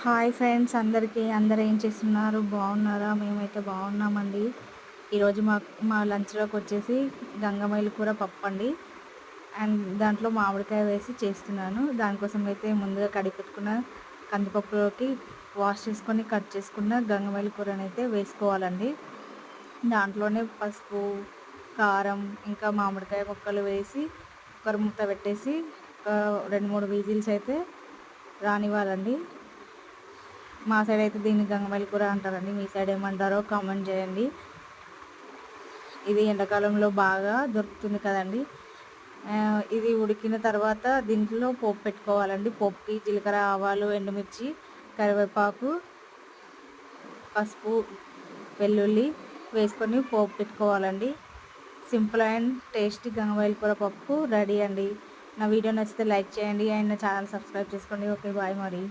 Hi friends అందరూ ఏం చేస్తున్నారు? బాగున్నారా? మేమైతే బాగున్నామండి. ఈరోజు మా లంచ్‌లోకి వచ్చేసి గంగమేలు కూర పప్పండి. అండ్ దాంట్లో మామిడికాయ వేసి చేస్తున్నాను. దానికోసం అయితే ముందుగా కడిగి పెట్టుకున్న కందిపప్పులోకి వాష్ చేసుకొని కట్ చేసుకున్న గంగమేలు కూరనైతే వేసుకోవాలండి. దాంట్లోనే పసుపు, కారం, ఇంకా మామిడికాయ ముక్కలు వేసి కుక్కర్ మూత పెట్టేసి ఒక 2, 3 విజిల్స్ అయితే రానివ్వాలండి. మా సైడ్ అయితే దీన్ని గంగమేలు కూర అంటారండి. మీ సైడ్ ఏమంటారో కామెంట్ చేయండి. ఇది ఎండాకాలంలో బాగా దొరుకుతుంది కదండి. ఇది ఉడికిన తర్వాత దీంట్లో పోపు పెట్టుకోవాలండి. పోపుకి జీలకర్ర, ఆవాలు, ఎండుమిర్చి, కరివేపాకు, పసుపు, వెల్లుల్లి వేసుకొని పోపు పెట్టుకోవాలండి. సింపుల్ అండ్ టేస్టీ గంగమేలు కూర పప్పు రెడీ అండి. నా వీడియో నచ్చితే లైక్ చేయండి అండ్ నా ఛానల్ సబ్స్క్రైబ్ చేసుకోండి. ఓకే, బాయ్ మరి.